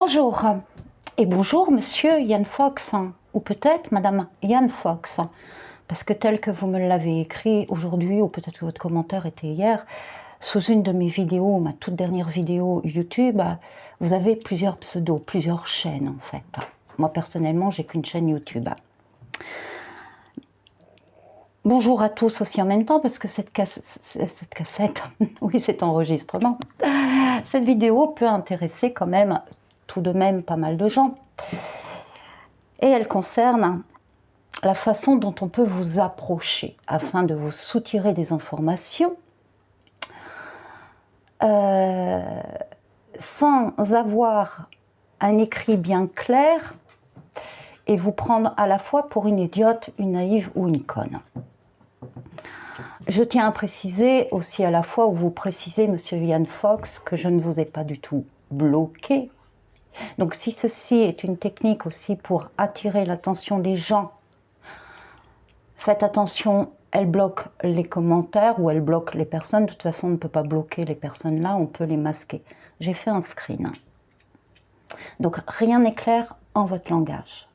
Bonjour et bonjour Monsieur Yann Fox, ou peut-être Madame Yann Fox, parce que tel que vous me l'avez écrit aujourd'hui, ou peut-être que votre commentaire était hier, sous une de mes vidéos, ma toute dernière vidéo YouTube, vous avez plusieurs pseudos, plusieurs chaînes en fait. Moi personnellement, j'ai qu'une chaîne YouTube. Bonjour à tous aussi en même temps, parce que cette cassette, oui, cet enregistrement, cette vidéo peut intéresser quand même tout de même pas mal de gens. Et elle concerne la façon dont on peut vous approcher afin de vous soutirer des informations sans avoir un écrit bien clair et vous prendre à la fois pour une idiote, une naïve ou une conne. Je tiens à préciser aussi à la fois où vous précisez, Monsieur Yann Fox, que je ne vous ai pas du tout bloqué. Donc si ceci est une technique aussi pour attirer l'attention des gens, faites attention, elle bloque les commentaires ou elle bloque les personnes. De toute façon, on ne peut pas bloquer les personnes là, on peut les masquer. J'ai fait un screen. Donc rien n'est clair en votre langage.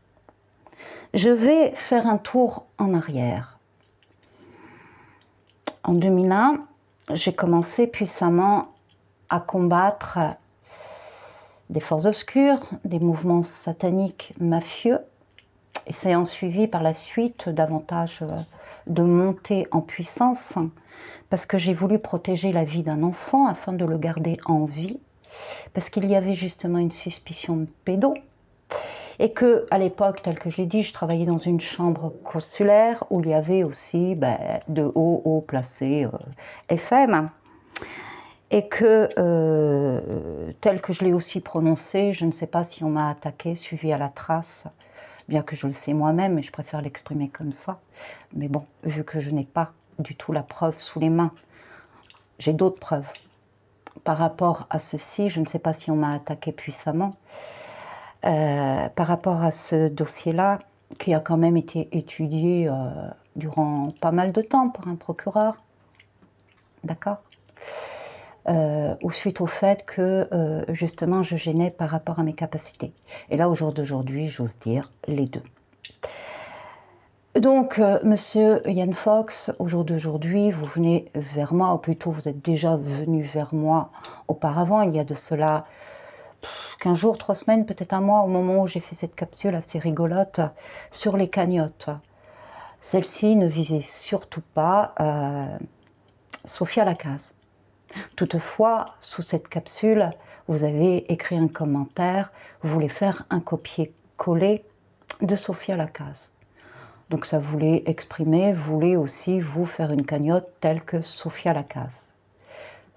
Je vais faire un tour en arrière. En 2001, j'ai commencé puissamment à combattre des forces obscures, des mouvements sataniques mafieux, et c'est en suivi par la suite davantage de montée en puissance, parce que j'ai voulu protéger la vie d'un enfant afin de le garder en vie, parce qu'il y avait justement une suspicion de pédo, et que à l'époque, tel que j'ai dit, je travaillais dans une chambre consulaire où il y avait aussi de haut placé FM, et que, tel que je l'ai aussi prononcé, je ne sais pas si on m'a attaqué, suivi à la trace, bien que je le sais moi-même, mais je préfère l'exprimer comme ça. Mais bon, vu que je n'ai pas du tout la preuve sous les mains, j'ai d'autres preuves. Par rapport à ceci, je ne sais pas si on m'a attaqué puissamment, par rapport à ce dossier-là, qui a quand même été étudié durant pas mal de temps par un procureur, d'accord, ou suite au fait que justement je gênais par rapport à mes capacités. Et là, au jour d'aujourd'hui, j'ose dire les deux. Donc, Monsieur Yann Fox, au jour d'aujourd'hui, vous venez vers moi, ou plutôt vous êtes déjà venu vers moi auparavant, il y a de cela 15 jours, 3 semaines, peut-être un mois, au moment où j'ai fait cette capsule assez rigolote sur les cagnottes. Celle-ci ne visait surtout pas Sophia Lacaze. Toutefois, sous cette capsule, vous avez écrit un commentaire, vous voulez faire un copier-coller de Sophia Lacaze. Donc ça voulait exprimer, voulait aussi vous faire une cagnotte telle que Sophia Lacaze.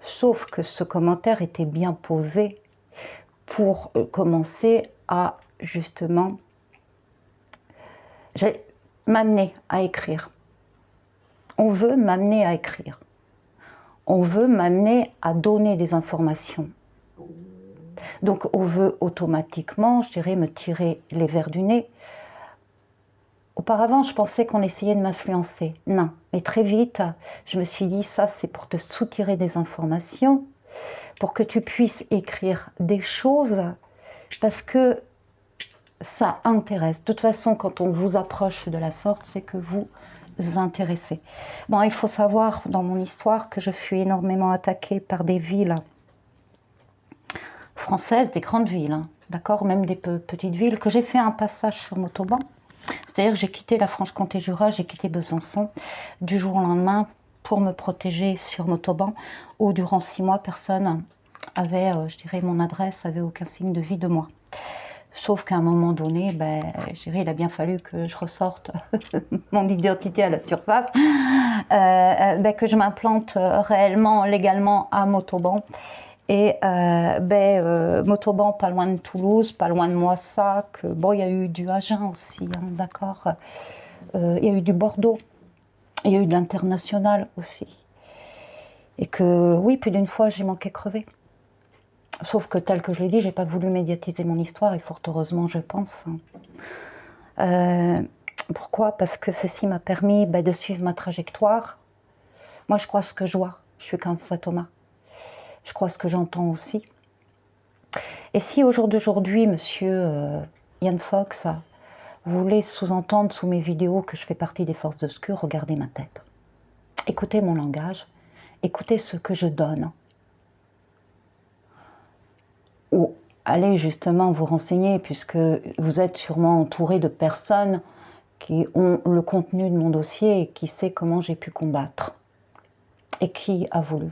Sauf que ce commentaire était bien posé pour commencer à justement m'amener à écrire. On veut m'amener à écrire. On veut m'amener à donner des informations. Donc on veut automatiquement, je dirais, me tirer les vers du nez. Auparavant, je pensais qu'on essayait de m'influencer. Non, mais très vite, je me suis dit, ça c'est pour te soutirer des informations, pour que tu puisses écrire des choses, parce que ça intéresse. De toute façon, quand on vous approche de la sorte, c'est que vous intéressez. Bon, il faut savoir dans mon histoire que je fus énormément attaquée par des villes françaises, des grandes villes, hein, d'accord, même des petites villes, que j'ai fait un passage sur Montauban. C'est-à-dire que j'ai quitté la Franche-Comté-Jura, j'ai quitté Besançon du jour au lendemain pour me protéger sur Montauban, où durant 6 mois, personne avait, je dirais, mon adresse, avait aucun signe de vie de moi. Sauf qu'à un moment donné, je dirais, il a bien fallu que je ressorte mon identité à la surface, que je m'implante réellement, légalement à Montauban. Et Montauban, pas loin de Toulouse, pas loin de Moissac. Bon, il y a eu du Agen aussi, hein, d'accord. Il y a eu du Bordeaux. Il y a eu de l'international aussi. Et que, oui, plus d'une fois, j'ai manqué crever. Sauf que, tel que je l'ai dit, j'ai pas voulu médiatiser mon histoire, et fort heureusement, je pense. Pourquoi? Parce que ceci m'a permis de suivre ma trajectoire. Moi, je crois ce que je vois. Je suis qu'un Thomas. Je crois ce que j'entends aussi. Et si au jour d'aujourd'hui, monsieur Yann Fox, vous voulez sous-entendre sous mes vidéos que je fais partie des forces obscures, regardez ma tête. Écoutez mon langage, écoutez ce que je donne. Ou allez justement vous renseigner, puisque vous êtes sûrement entouré de personnes qui ont le contenu de mon dossier et qui sait comment j'ai pu combattre. Et qui a voulu.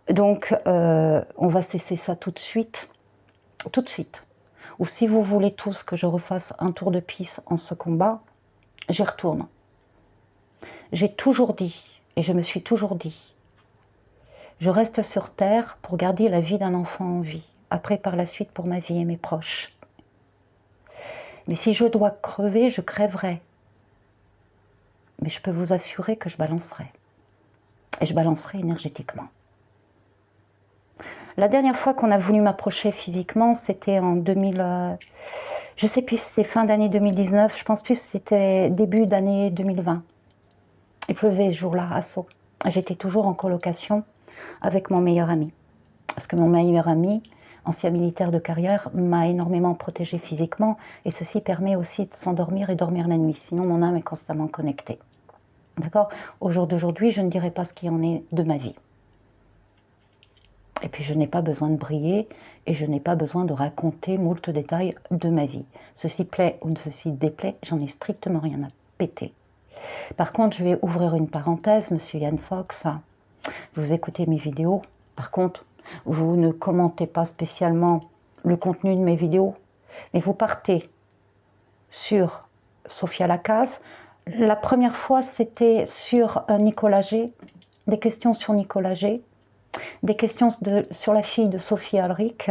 Donc, on va cesser ça tout de suite. Tout de suite. Ou si vous voulez tous que je refasse un tour de piste en ce combat, j'y retourne. J'ai toujours dit, et je me suis toujours dit, je reste sur terre pour garder la vie d'un enfant en vie, après par la suite pour ma vie et mes proches. Mais si je dois crever, je crèverai. Mais je peux vous assurer que je balancerai. Et je balancerai énergétiquement. La dernière fois qu'on a voulu m'approcher physiquement, c'était en 2000... je sais plus si c'était fin d'année 2019, je pense plus que c'était début d'année 2020. Il pleuvait ce jour-là à Sceaux. J'étais toujours en colocation avec mon meilleur ami. Parce que mon meilleur ami, ancien militaire de carrière, m'a énormément protégée physiquement et ceci permet aussi de s'endormir et dormir la nuit. Sinon, mon âme est constamment connectée. D'accord ? Au jour d'aujourd'hui, je ne dirai pas ce qu'il en est de ma vie. Et puis je n'ai pas besoin de briller et je n'ai pas besoin de raconter moult détails de ma vie. Ceci plaît ou ceci déplaît, j'en ai strictement rien à péter. Par contre, je vais ouvrir une parenthèse, monsieur Yann Fox. Vous écoutez mes vidéos. Par contre, vous ne commentez pas spécialement le contenu de mes vidéos, mais vous partez sur Sophia Lacaze. La première fois, c'était sur Nicolas G, des questions sur Nicolas G. Des questions sur la fille de Sophie Alric.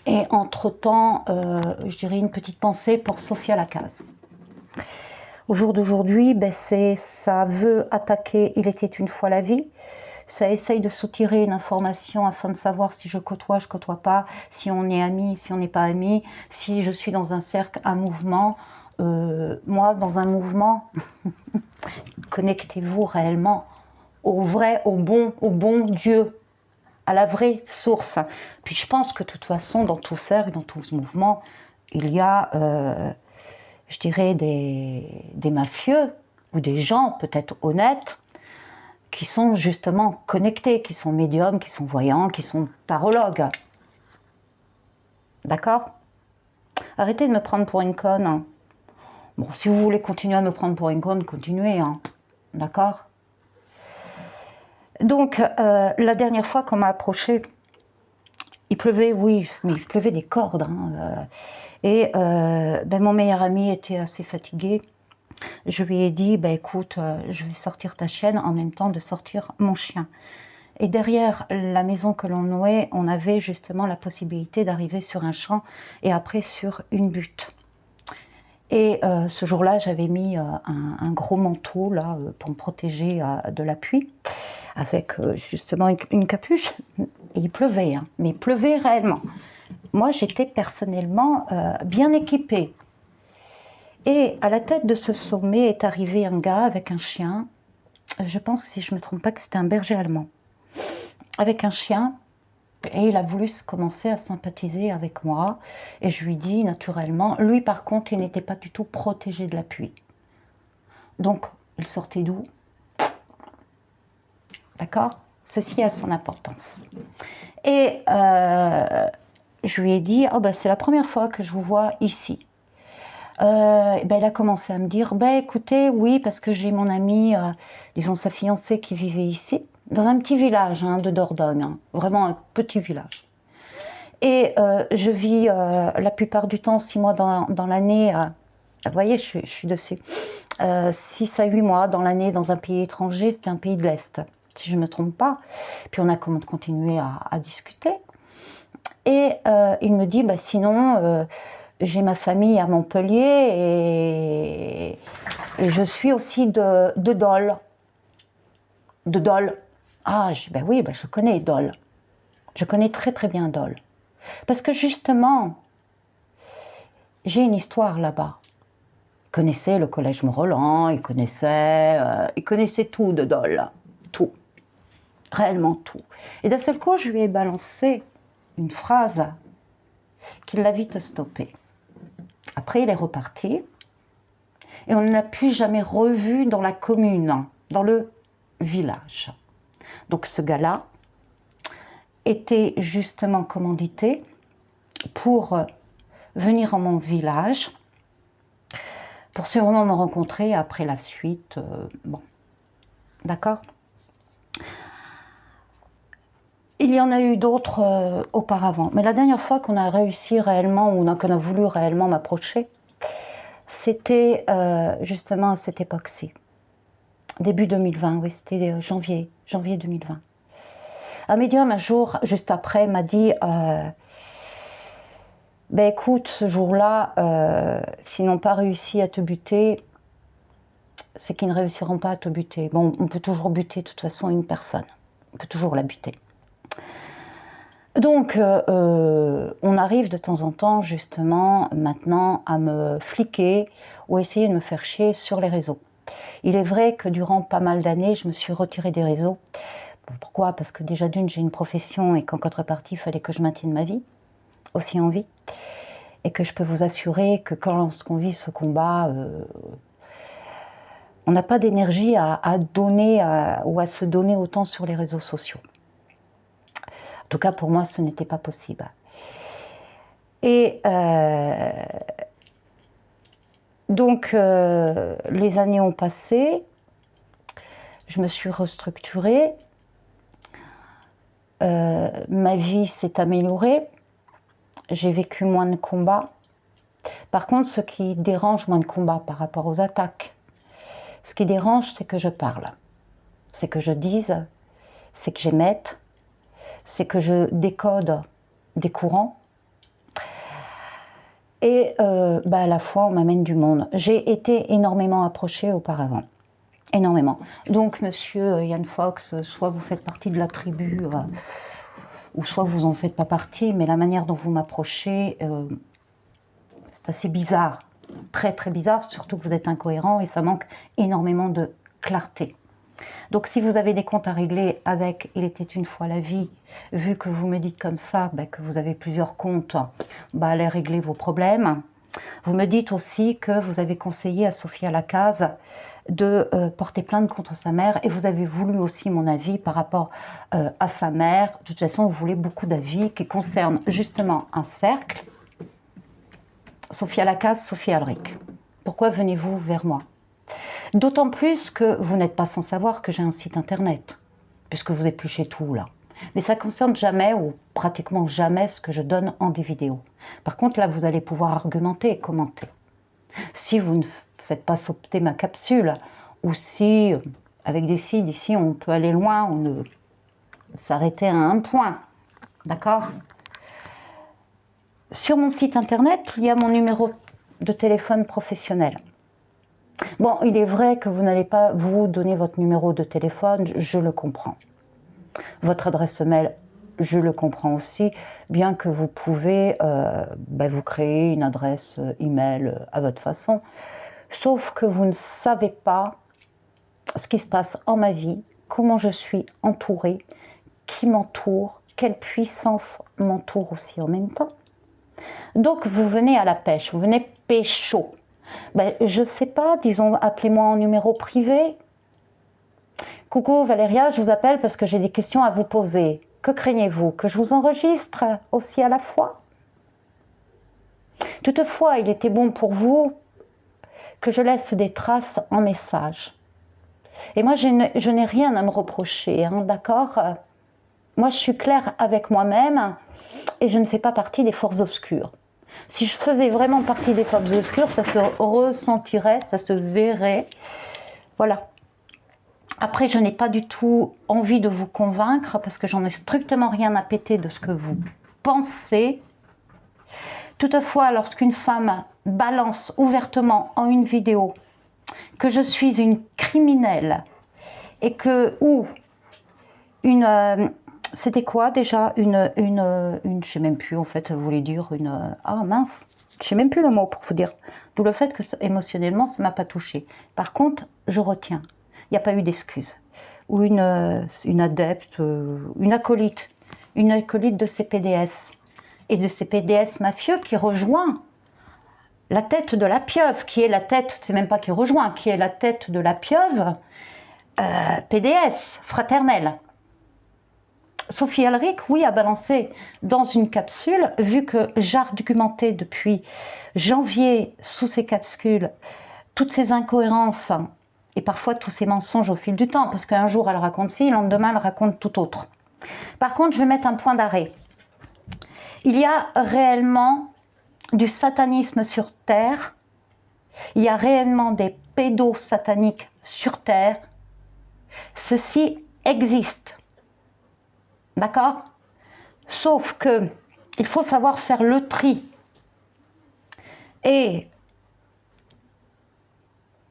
Et entre-temps, je dirais une petite pensée pour Sophia Lacaze. Au jour d'aujourd'hui, ben ça veut attaquer Il était une fois la vie. Ça essaye de soutirer une information afin de savoir si je côtoie pas, si on est amis, si on n'est pas amis, si je suis dans un cercle, un mouvement. Moi, dans un mouvement, connectez-vous réellement au vrai, au bon Dieu, à la vraie source. Puis je pense que de toute façon, dans tout cercle, dans tout ce mouvement, il y a, je dirais, des mafieux ou des gens peut-être honnêtes qui sont justement connectés, qui sont médiums, qui sont voyants, qui sont tarologues. D'accord ? Arrêtez de me prendre pour une conne. Bon, si vous voulez continuer à me prendre pour une conne, continuez. Hein. D'accord ? Donc, la dernière fois qu'on m'a approché, il pleuvait, oui, mais il pleuvait des cordes. Hein, et mon meilleur ami était assez fatigué. Je lui ai dit, écoute, je vais sortir ta chienne en même temps de sortir mon chien. Et derrière la maison que l'on louait, on avait justement la possibilité d'arriver sur un champ et après sur une butte. Et ce jour-là, j'avais mis un gros manteau là, pour me protéger de la pluie, avec justement une capuche. Et il pleuvait, hein, mais il pleuvait réellement. Moi, j'étais personnellement bien équipée. Et à la tête de ce sommet est arrivé un gars avec un chien. Je pense, si je ne me trompe pas, que c'était un berger allemand. Avec un chien. Et il a voulu commencer à sympathiser avec moi. Et je lui dis naturellement, lui par contre, il n'était pas du tout protégé de la pluie. Donc, il sortait d'où? D'accord? Ceci a son importance. Et je lui ai dit, c'est la première fois que je vous vois ici. Il a commencé à me dire, écoutez, oui, parce que j'ai mon ami, disons sa fiancée qui vivait ici, dans un petit village de Dordogne, hein, vraiment un petit village. Et je vis la plupart du temps 6 mois dans l'année, vous voyez, je suis dessus, 6 à 8 mois dans l'année dans un pays étranger, c'était un pays de l'Est, si je ne me trompe pas. Puis on a continué à discuter. Et il me dit, sinon, j'ai ma famille à Montpellier et je suis aussi de Dole. De Dole. Ah, je dis, oui, je connais Dole. Je connais très très bien Dole. Parce que justement, j'ai une histoire là-bas. Il connaissait le collège Mont-Roland, il connaissait tout de Dole. Tout. Réellement tout. Et d'un seul coup, je lui ai balancé une phrase qui l'a vite stoppé. Après, il est reparti et on ne l'a plus jamais revu dans la commune, dans le village. Donc ce gars-là était justement commandité pour venir à mon village, pour sûrement me rencontrer après la suite. Bon, d'accord. Il y en a eu d'autres auparavant, mais la dernière fois qu'on a réussi réellement, ou qu'on a voulu réellement m'approcher, c'était justement à cette époque-ci, début 2020, oui, c'était janvier 2020. Un médium, un jour, juste après, m'a dit ben écoute, ce jour-là, s'ils n'ont pas réussi à te buter, c'est qu'ils ne réussiront pas à te buter. Bon, on peut toujours buter de toute façon une personne, on peut toujours la buter. Donc, on arrive de temps en temps, justement, maintenant, à me fliquer ou à essayer de me faire chier sur les réseaux. Il est vrai que durant pas mal d'années, je me suis retirée des réseaux. Pourquoi? Parce que déjà d'une, j'ai une profession et qu'en contrepartie, il fallait que je maintienne ma vie, aussi en vie. Et que je peux vous assurer que lorsqu'on vit ce combat, on n'a pas d'énergie à donner ou à se donner autant sur les réseaux sociaux. En tout cas, pour moi, ce n'était pas possible. Et donc, les années ont passé, je me suis restructurée, ma vie s'est améliorée, j'ai vécu moins de combats. Par contre, ce qui dérange moins de combats par rapport aux attaques, ce qui dérange, c'est que je parle, c'est que je dise, c'est que j'émette, c'est que je décode des courants. Et à la fois, on m'amène du monde. J'ai été énormément approchée auparavant. Énormément. Donc, monsieur Yann Fox, soit vous faites partie de la tribu, ou soit vous n'en faites pas partie, mais la manière dont vous m'approchez, c'est assez bizarre. Très, très bizarre, surtout que vous êtes incohérent et ça manque énormément de clarté. Donc, si vous avez des comptes à régler avec « Il était une fois la vie », vu que vous me dites comme ça, que vous avez plusieurs comptes, allez régler vos problèmes. Vous me dites aussi que vous avez conseillé à Sophia Lacaze de porter plainte contre sa mère et vous avez voulu aussi mon avis par rapport à sa mère. De toute façon, vous voulez beaucoup d'avis qui concernent justement un cercle. Sophia Lacaze, Sophie Alric. Pourquoi venez-vous vers moi? D'autant plus que vous n'êtes pas sans savoir que j'ai un site internet, puisque vous épluchez tout là. Mais ça ne concerne jamais ou pratiquement jamais ce que je donne en des vidéos. Par contre, là, vous allez pouvoir argumenter et commenter. Si vous ne faites pas sauter ma capsule, ou si, avec des sites ici, on peut aller loin, on ne s'arrêter à un point, d'accord? Sur mon site internet, il y a mon numéro de téléphone professionnel. Bon, il est vrai que vous n'allez pas vous donner votre numéro de téléphone, je le comprends. Votre adresse mail, je le comprends aussi, bien que vous pouvez vous créer une adresse email à votre façon. Sauf que vous ne savez pas ce qui se passe en ma vie, comment je suis entourée, qui m'entoure, quelle puissance m'entoure aussi en même temps. Donc vous venez à la pêche, vous venez pécho. Je ne sais pas, disons, appelez-moi en numéro privé. Coucou Valéria, je vous appelle parce que j'ai des questions à vous poser. Que craignez-vous? Que je vous enregistre aussi à la fois? Toutefois, il était bon pour vous que je laisse des traces en message. Et moi, je n'ai rien à me reprocher, hein, d'accord? Moi, je suis claire avec moi-même et je ne fais pas partie des forces obscures. Si je faisais vraiment partie des forces obscures, ça se ressentirait, ça se verrait. Voilà. Après, je n'ai pas du tout envie de vous convaincre parce que j'en ai strictement rien à péter de ce que vous pensez. Toutefois, lorsqu'une femme balance ouvertement en une vidéo que je suis une criminelle et que, ou une... c'était quoi déjà je sais même plus en fait, ça voulait dire une... Ah mince, je sais même plus le mot pour vous dire. D'où le fait que émotionnellement, ça ne m'a pas touchée. Par contre, je retiens. Il n'y a pas eu d'excuse. Ou une adepte, une acolyte une acolyte de ces PDS et de ces PDS mafieux qui rejoint la tête de la pieuvre, qui est la tête, c'est même pas qui rejoint, qui est la tête de la pieuvre PDS, fraternelle. Sophie Elric, oui, a balancé dans une capsule, vu que j'argumentais depuis janvier sous ces capsules toutes ces incohérences et parfois tous ces mensonges au fil du temps, parce qu'un jour elle raconte ci, le lendemain elle raconte tout autre. Par contre, je vais mettre un point d'arrêt. Il y a réellement du satanisme sur Terre, il y a réellement des pédos sataniques sur Terre, ceci existe. D'accord? Sauf que il faut savoir faire le tri. Et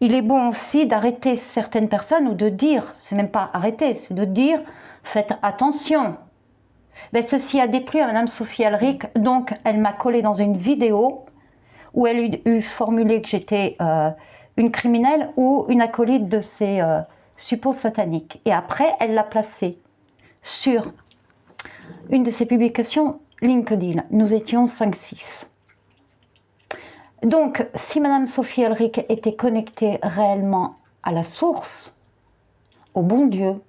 il est bon aussi d'arrêter certaines personnes ou de dire, c'est même pas arrêter, c'est de dire, faites attention. Ben, ceci a déplu à Madame Sophie Elric, donc elle m'a collé dans une vidéo où elle eut formulé que j'étais une criminelle ou une acolyte de ces suppôts sataniques. Et après, elle l'a placé sur une de ses publications LinkedIn. Nous étions 5-6. Donc, si Madame Sophie Elric était connectée réellement à la source, au bon Dieu,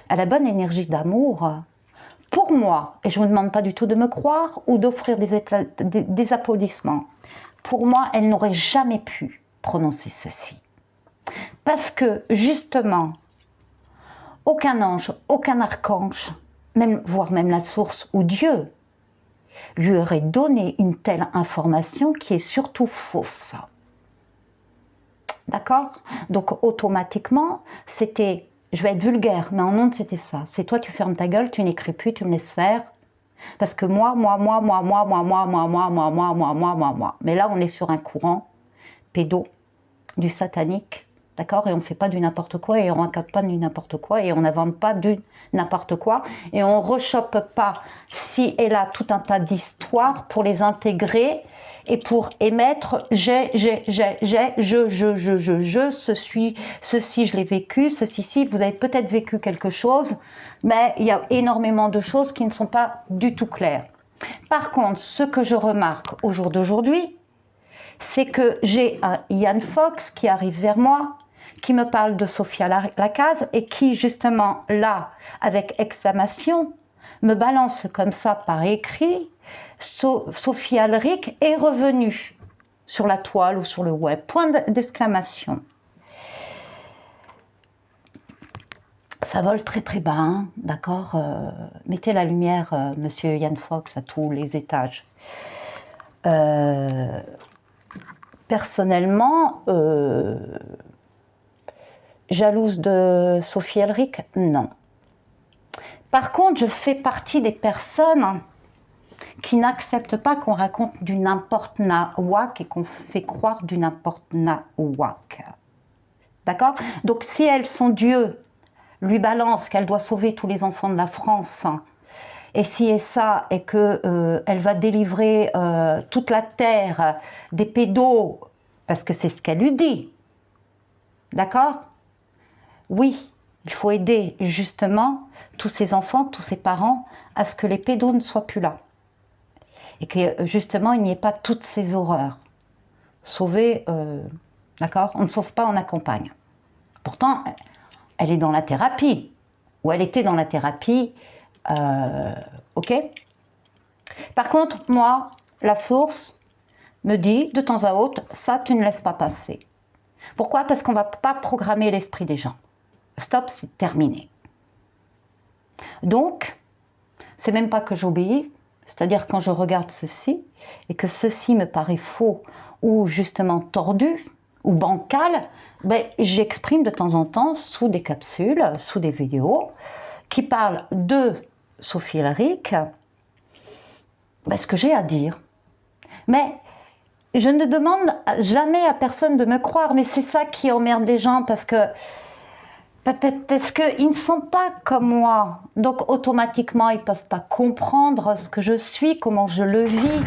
à la bonne énergie d'amour, pour moi, et je ne vous demande pas du tout de me croire ou d'offrir des applaudissements, pour moi, elle n'aurait jamais pu prononcer ceci. Parce que, justement, aucun ange, aucun archange, voire même la source ou Dieu, lui aurait donné une telle information qui est surtout fausse. D'accord? Donc automatiquement, c'était, je vais être vulgaire, mais en ondes c'était ça. C'est toi, tu fermes ta gueule, tu n'écris plus, tu me laisses faire. Parce que moi. Mais là, on est sur un courant pédo, du satanique, d'accord? Et on ne fait pas du n'importe quoi, et on ne raconte pas du n'importe quoi, et on n'invente pas du n'importe quoi, et on ne rechoppe pas ci et là tout un tas d'histoires pour les intégrer et pour émettre ceci, je l'ai vécu, ceci, vous avez peut-être vécu quelque chose, mais il y a énormément de choses qui ne sont pas du tout claires. Par contre, ce que je remarque au jour d'aujourd'hui, c'est que j'ai un Ian Fox qui arrive vers moi, qui me parle de Sophia Lacaze et qui, justement, là, avec exclamation, me balance comme ça par écrit, Sophie Elric est revenue sur la toile ou sur le web. Point d'exclamation. Ça vole très très bas, hein, d'accord? Mettez la lumière, monsieur Ian Fox, à tous les étages. Personnellement, jalouse de Sophie Elric, non. Par contre, je fais partie des personnes qui n'acceptent pas qu'on raconte du n'importe nawak et qu'on fait croire du n'importe nawak. D'accord? Donc si elle, son Dieu, lui balance qu'elle doit sauver tous les enfants de la France, et si et ça, et que elle va délivrer toute la terre des pédos, parce que c'est ce qu'elle lui dit, d'accord? Oui, il faut aider justement tous ces enfants, tous ces parents, à ce que les pédos ne soient plus là. Et que justement, il n'y ait pas toutes ces horreurs. Sauver, d'accord? On ne sauve pas, on accompagne. Pourtant, elle est dans la thérapie, ou elle était dans la thérapie, ok? Par contre, moi, la source me dit de temps à autre, ça, tu ne laisses pas passer. Pourquoi? Parce qu'on ne va pas programmer l'esprit des gens. Stop, c'est terminé. Donc, c'est même pas que j'obéis, c'est-à-dire quand je regarde ceci, et que ceci me paraît faux, ou justement tordu, ou bancal, ben, j'exprime de temps en temps sous des capsules, sous des vidéos, qui parlent de Sophie Elric, ben, ce que j'ai à dire. Mais je ne demande jamais à personne de me croire, mais c'est ça qui emmerde les gens, parce qu'ils ne sont pas comme moi, donc automatiquement ils ne peuvent pas comprendre ce que je suis, comment je le vis.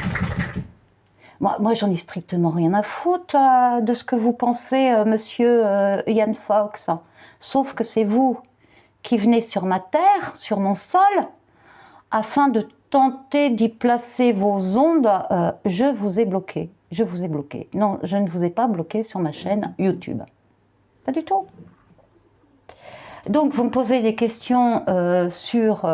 Moi j'en ai strictement rien à foutre de ce que vous pensez, monsieur Ian Fox, sauf que c'est vous qui venez sur ma terre, sur mon sol, afin de tenter d'y placer vos ondes, je vous ai bloqué. Je vous ai bloqué. Non, je ne vous ai pas bloqué sur ma chaîne YouTube. Pas du tout. Donc, vous me posez des questions sur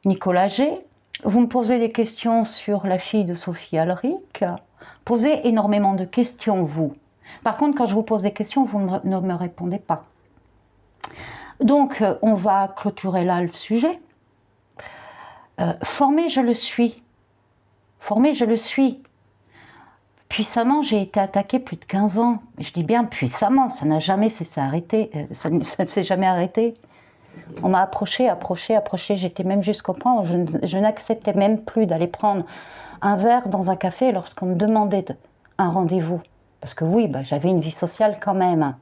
Nicolas G. Vous me posez des questions sur la fille de Sophie Alric. Posez énormément de questions, vous. Par contre, quand je vous pose des questions, vous ne me répondez pas. Donc, on va clôturer là le sujet. Formée, je le suis. Formée, je le suis. Puissamment, j'ai été attaquée plus de 15 ans. Je dis bien puissamment, ça n'a jamais cessé d'arrêter. Ça ne s'est jamais arrêté. On m'a approché, j'étais même jusqu'au point où je n'acceptais même plus d'aller prendre un verre dans un café lorsqu'on me demandait un rendez-vous. Parce que oui, j'avais une vie sociale quand même.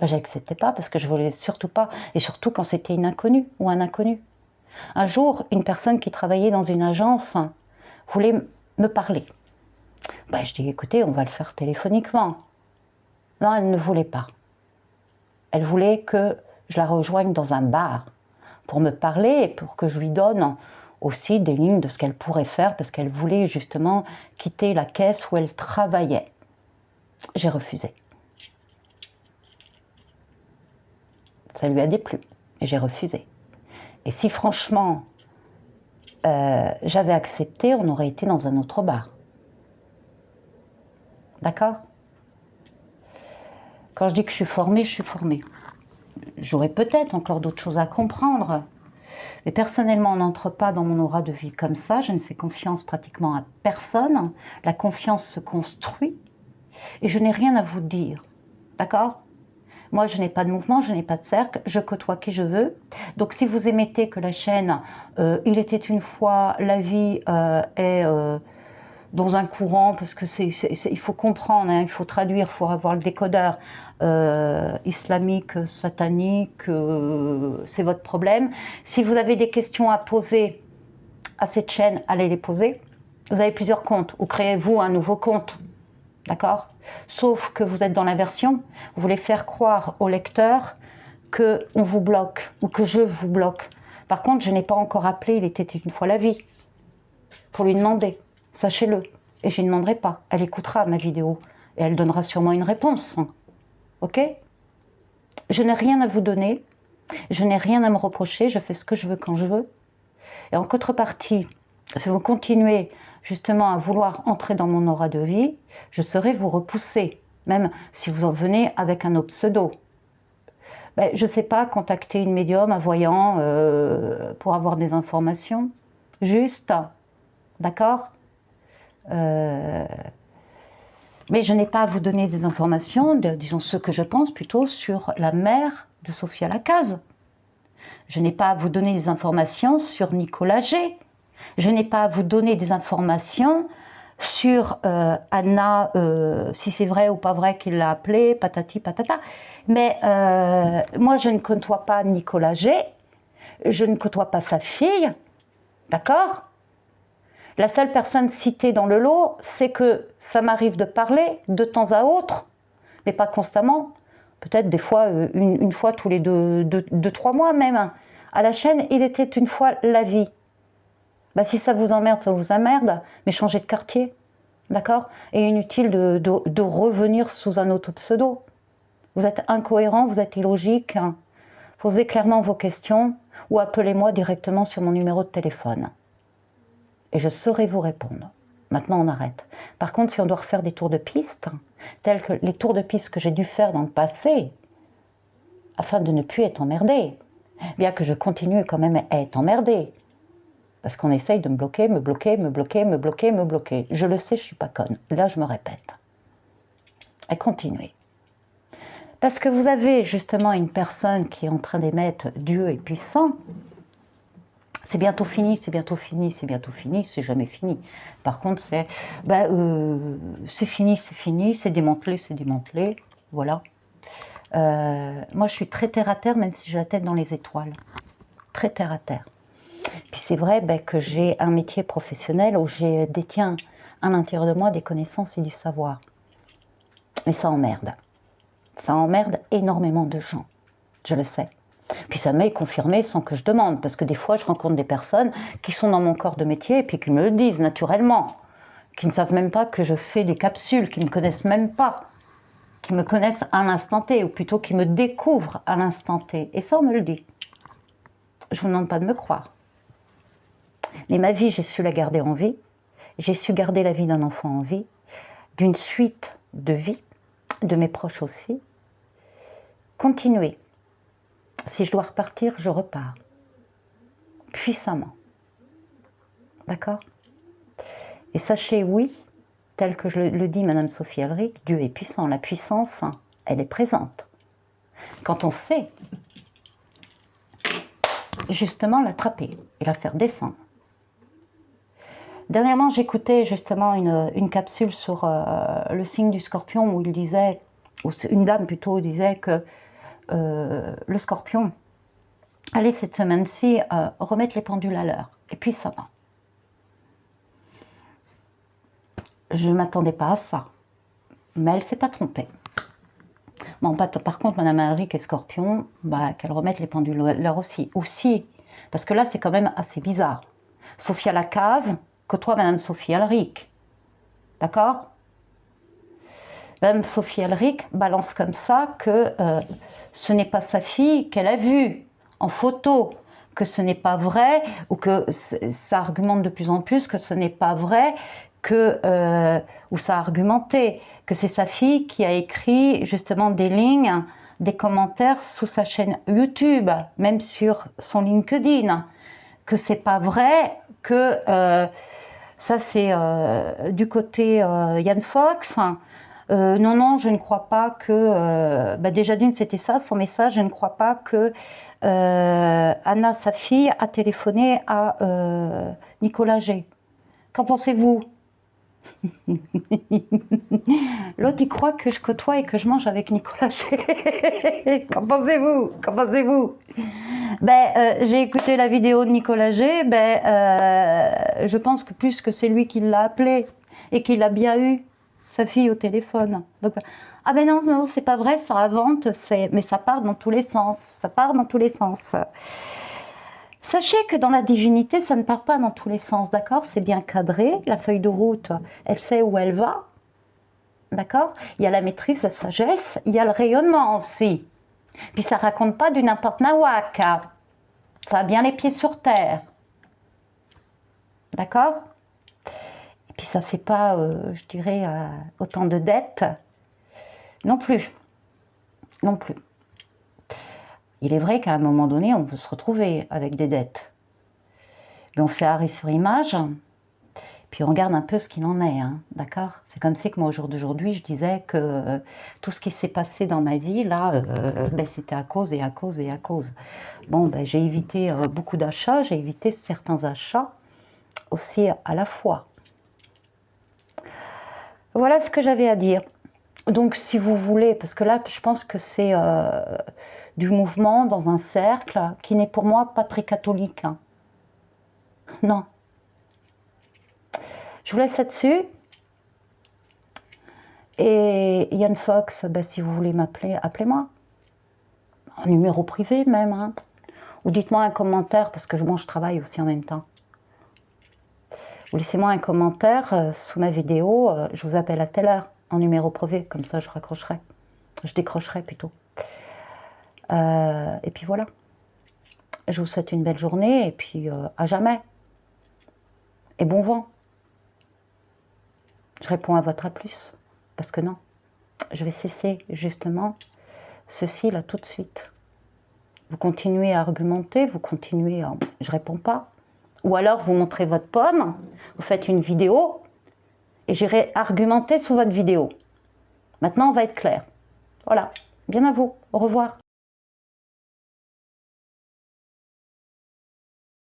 J'acceptais pas parce que je voulais surtout pas, et surtout quand c'était une inconnue ou un inconnu. Un jour, une personne qui travaillait dans une agence voulait me parler. Je dis, écoutez, on va le faire téléphoniquement. Non, elle ne voulait pas. Elle voulait que je la rejoigne dans un bar pour me parler et pour que je lui donne aussi des lignes de ce qu'elle pourrait faire parce qu'elle voulait justement quitter la caisse où elle travaillait. J'ai refusé. Ça lui a déplu et j'ai refusé. Et si franchement j'avais accepté, on aurait été dans un autre bar. D'accord? Quand je dis que je suis formée, je suis formée. J'aurais peut-être encore d'autres choses à comprendre. Mais personnellement, on n'entre pas dans mon aura de vie comme ça. Je ne fais confiance pratiquement à personne. La confiance se construit. Et je n'ai rien à vous dire. D'accord? Moi, je n'ai pas de mouvement, je n'ai pas de cercle. Je côtoie qui je veux. Donc, si vous émettez que la chaîne « Il était une fois, la vie est dans un courant », parce que il faut comprendre, hein, il faut traduire, il faut avoir le décodeur islamique, satanique, c'est votre problème. Si vous avez des questions à poser à cette chaîne, allez les poser. Vous avez plusieurs comptes, ou créez-vous un nouveau compte, d'accord? Sauf que vous êtes dans l'inversion, vous voulez faire croire au lecteur qu'on vous bloque, ou que je vous bloque. Par contre, je n'ai pas encore appelé Il était une fois la vie, pour lui demander, sachez-le. Et je ne demanderai pas, elle écoutera ma vidéo, et elle donnera sûrement une réponse. Ok? Je n'ai rien à vous donner, je n'ai rien à me reprocher, je fais ce que je veux quand je veux. Et en contrepartie, si vous continuez justement à vouloir entrer dans mon aura de vie, je saurai vous repousser, même si vous en venez avec un autre pseudo. Je ne sais pas, contacter une médium, un voyant, pour avoir des informations. Juste, d'accord? Mais je n'ai pas à vous donner des informations, disons ce que je pense plutôt sur la mère de Sophia Lacaze. Je n'ai pas à vous donner des informations sur Nicolas G. Je n'ai pas à vous donner des informations sur Anna, si c'est vrai ou pas vrai qu'il l'a appelée, patati patata. Mais moi, je ne côtoie pas Nicolas G. Je ne côtoie pas sa fille. D'accord? La seule personne citée dans le lot, c'est que ça m'arrive de parler de temps à autre, mais pas constamment. Peut-être des fois, une fois tous les 2-3 mois même. À la chaîne, il était une fois la vie. Si ça vous emmerde, ça vous emmerde, mais changez de quartier. D'accord? Et inutile de revenir sous un autre pseudo. Vous êtes incohérent, vous êtes illogique. Posez clairement vos questions ou appelez-moi directement sur mon numéro de téléphone. Et je saurai vous répondre. Maintenant, on arrête. Par contre, si on doit refaire des tours de piste, tels que les tours de piste que j'ai dû faire dans le passé, afin de ne plus être emmerdé, bien que je continue quand même à être emmerdé, parce qu'on essaye de me bloquer, me bloquer, me bloquer, me bloquer, me bloquer. Je le sais, je ne suis pas conne. Là, je me répète. Et continuez. Parce que vous avez justement une personne qui est en train d'émettre Dieu est puissant. C'est bientôt fini, c'est bientôt fini, c'est bientôt fini, c'est jamais fini. Par contre, c'est fini, c'est démantelé, voilà. Moi, je suis très terre à terre, même si j'ai la tête dans les étoiles. Très terre à terre. Puis c'est vrai que j'ai un métier professionnel où je détiens à l'intérieur de moi des connaissances et du savoir. Mais ça emmerde. Ça emmerde énormément de gens, je le sais. Puis ça m'est confirmé sans que je demande, parce que des fois je rencontre des personnes qui sont dans mon corps de métier et puis qui me le disent naturellement, qui ne savent même pas que je fais des capsules, qui ne me connaissent même pas, qui me connaissent à l'instant T, ou plutôt qui me découvrent à l'instant T. Et ça on me le dit. Je ne vous demande pas de me croire. Mais ma vie, j'ai su la garder en vie, j'ai su garder la vie d'un enfant en vie, d'une suite de vie, de mes proches aussi. Continuer. Si je dois repartir, je repars. Puissamment. D'accord? Et sachez, oui, tel que je le dit Madame Sophie Elric, Dieu est puissant. La puissance, elle est présente. Quand on sait, justement, l'attraper et la faire descendre. Dernièrement, j'écoutais justement une capsule sur le signe du Scorpion où il disait, ou une dame plutôt disait que le Scorpion allait cette semaine-ci remettre les pendules à l'heure, et puis ça va. Je ne m'attendais pas à ça, mais elle ne s'est pas trompée. Bon, par contre, Madame Elric et Scorpion, bah, qu'elle remette les pendules à l'heure aussi, parce que là, c'est quand même assez bizarre. Sophia Lacaze côtoie Madame Sophie Elric, d'accord? Madame Sophie Elric balance comme ça que ce n'est pas sa fille qu'elle a vue en photo, que ce n'est pas vrai, ou que ça argumente de plus en plus que ce n'est pas vrai, ou ça a argumenté, que c'est sa fille qui a écrit justement des lignes, des commentaires sous sa chaîne YouTube, même sur son LinkedIn, que c'est pas vrai, que ça c'est du côté Yann Fox. Non, je ne crois pas que... déjà d'une, c'était ça, son message. Je ne crois pas que Anna, sa fille, a téléphoné à Nicolas G. Qu'en pensez-vous? L'autre, il croit que je côtoie et que je mange avec Nicolas G. Qu'en pensez-vous? Qu'en pensez-vous? J'ai écouté la vidéo de Nicolas G. Je pense que plus que c'est lui qui l'a appelé et qu'il a bien eu sa fille au téléphone. Donc, ah ben non, c'est pas vrai, ça invente, mais ça part dans tous les sens. Ça part dans tous les sens. Sachez que dans la divinité, ça ne part pas dans tous les sens, d'accord? C'est bien cadré, la feuille de route, elle sait où elle va, d'accord? Il y a la maîtrise, la sagesse, il y a le rayonnement aussi. Puis ça raconte pas du n'importe nawak, hein. Ça a bien les pieds sur terre, d'accord? Et puis ça fait pas, je dirais, autant de dettes, non plus, non plus. Il est vrai qu'à un moment donné, on peut se retrouver avec des dettes. Mais on fait arrêt sur image, puis on regarde un peu ce qu'il en est, hein, d'accord? C'est comme si que moi, au jour d'aujourd'hui, je disais que tout ce qui s'est passé dans ma vie, là, c'était à cause et à cause et à cause. Bon, j'ai évité beaucoup d'achats, j'ai évité certains achats aussi à la fois. Voilà ce que j'avais à dire. Donc, si vous voulez, parce que là, je pense que c'est du mouvement dans un cercle qui n'est pour moi pas très catholique. Hein. Non. Je vous laisse là-dessus. Et Yann Fox, si vous voulez m'appeler, appelez-moi. Un numéro privé même. Hein. Ou dites-moi un commentaire, parce que moi, je travaille aussi en même temps. Ou laissez-moi un commentaire sous ma vidéo. Je vous appelle à telle heure, en numéro privé. Comme ça, je raccrocherai. Je décrocherai plutôt. Et puis voilà. Je vous souhaite une belle journée et puis à jamais. Et bon vent. Je réponds à votre à plus. Parce que non, je vais cesser justement ceci là tout de suite. Vous continuez à argumenter, vous continuez à... Je réponds pas. Ou alors vous montrez votre pomme, vous faites une vidéo et j'irai argumenter sous votre vidéo. Maintenant on va être clair. Voilà, bien à vous, au revoir.